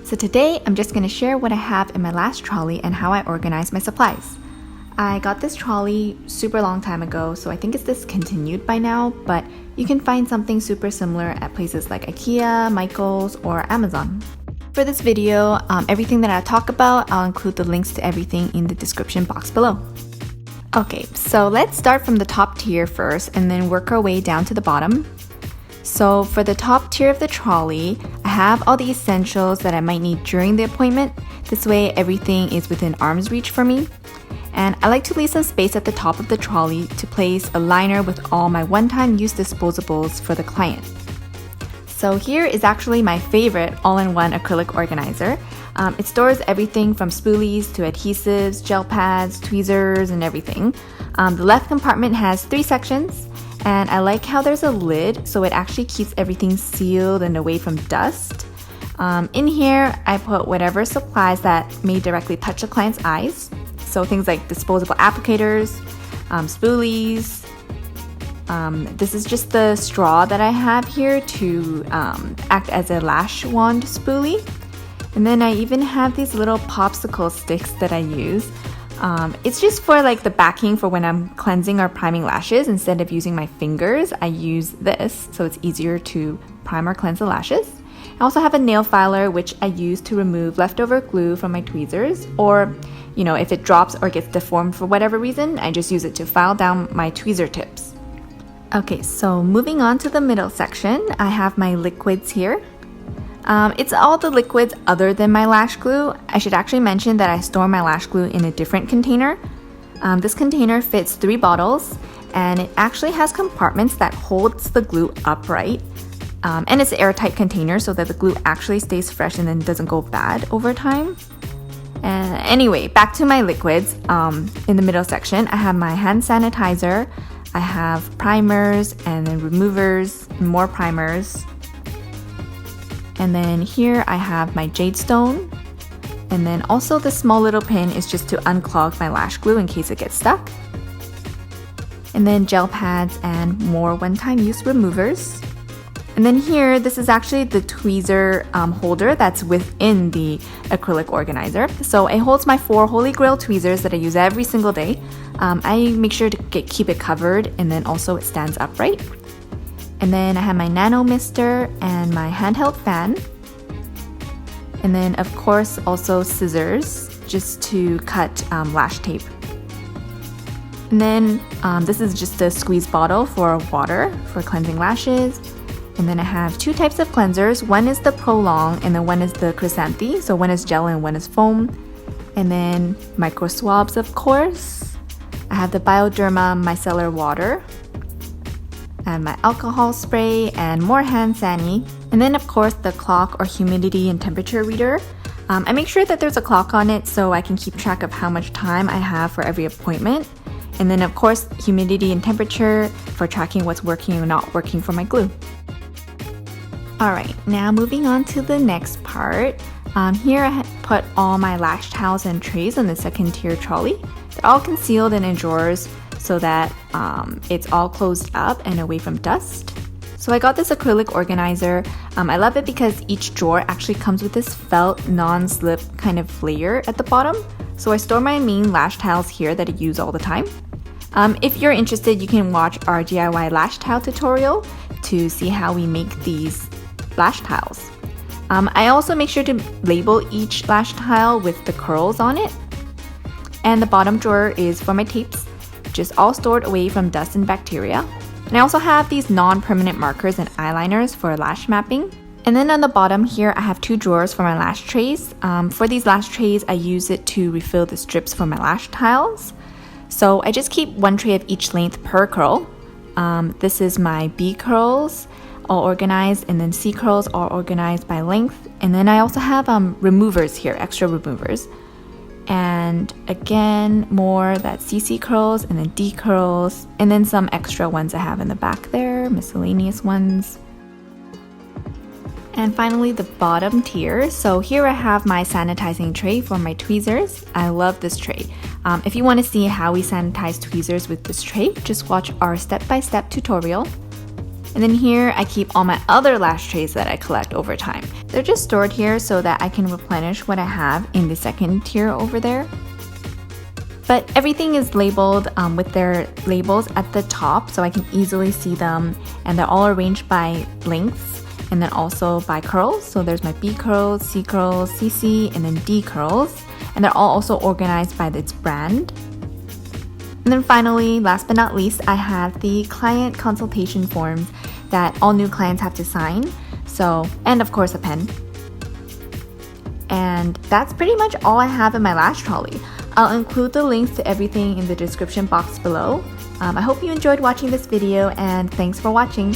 So today I'm just going to share what I have in my last trolley and how I organize my supplies. I got this trolley super long time ago, so I think it's discontinued by now, but you can find something super similar at places like IKEA, Michaels, or Amazon. For this video, everything that I talk about, I'll include the links to everything in the description box below. Okay, so let's start from the top tier first and then work our way down to the bottom. So for the top tier of the trolley, I have all the essentials that I might need during the appointment. This way everything is within arm's reach for me. And I like to leave some space at the top of the trolley to place a liner with all my one-time use disposables for the client. So here is actually my favorite all-in-one acrylic organizer. It stores everything from spoolies to adhesives, gel pads, tweezers, and everything. The left compartment has 3 sections, and I like how there's a lid so it actually keeps everything sealed and away from dust. In here, I put whatever supplies that may directly touch the client's eyes. So things like disposable applicators, spoolies. This is just the straw that I have here to act as a lash wand spoolie. And then I even have these little popsicle sticks that I use. It's just for like the backing for when I'm cleansing or priming lashes. Instead of using my fingers, I use this so it's easier to prime or cleanse the lashes. I also have a nail filer which I use to remove leftover glue from my tweezers, or if it drops or gets deformed for whatever reason, I just use it to file down my tweezer tips. Okay, so moving on to the middle section, I have my liquids here. It's all the liquids other than my lash glue. I should actually mention that I store my lash glue in a different container. This container fits 3 bottles, and it actually has compartments that holds the glue upright. And it's an airtight container so that the glue actually stays fresh and then doesn't go bad over time. Anyway, back to my liquids. In the middle section, I have my hand sanitizer, I have primers and then removers, more primers. And then here I have my jade stone. And then also the small little pin is just to unclog my lash glue in case it gets stuck. And then gel pads and more one-time use removers. And then here, this is actually the tweezer holder that's within the acrylic organizer. So it holds my 4 Holy Grail tweezers that I use every single day. I make sure to keep it covered, and then also it stands upright. And then I have my nano mister and my handheld fan. And then of course also scissors just to cut lash tape. And then this is just a squeeze bottle for water for cleansing lashes. And then I have 2 types of cleansers. One is the Prolong and then one is the Chrysanthi. So one is gel and one is foam. And then micro swabs, of course. I have the Bioderma micellar water and my alcohol spray and more hand sani. And then of course the clock or humidity and temperature reader. I make sure that there's a clock on it so I can keep track of how much time I have for every appointment. And then of course humidity and temperature for tracking what's working or not working for my glue. Alright, now moving on to the next part. Here I put all my lash towels and trays on the second tier trolley. They're all concealed in drawers so that it's all closed up and away from dust. So I got this acrylic organizer. I love it because each drawer actually comes with this felt non-slip kind of layer at the bottom. So I store my main lash tiles here that I use all the time. If you're interested, you can watch our DIY lash tile tutorial to see how we make these lash tiles. I also make sure to label each lash tile with the curls on it. And the bottom drawer is for my tapes, just all stored away from dust and bacteria. And I also have these non-permanent markers and eyeliners for lash mapping. And then on the bottom here, I have 2 drawers for my lash trays. For these lash trays, I use it to refill the strips for my lash tiles. So I just keep 1 tray of each length per curl. This is my B curls, all organized, and then C curls all organized by length. And then I also have removers here, extra removers. And again, more that CC curls and then D curls, and then some extra ones I have in the back there, miscellaneous ones. And finally, the bottom tier. So here I have my sanitizing tray for my tweezers. I love this tray. If you want to see how we sanitize tweezers with this tray, just watch our step-by-step tutorial. And then here I keep all my other lash trays that I collect over time. They're just stored here so that I can replenish what I have in the second tier over there. But everything is labeled with their labels at the top so I can easily see them, and they're all arranged by lengths and then also by curls. So there's my B curls, C curls, CC, and then D curls. And they're all also organized by its brand. And then finally, last but not least, I have the client consultation forms that all new clients have to sign. And of course a pen. And that's pretty much all I have in my lash trolley. I'll include the links to everything in the description box below. I hope you enjoyed watching this video, and thanks for watching.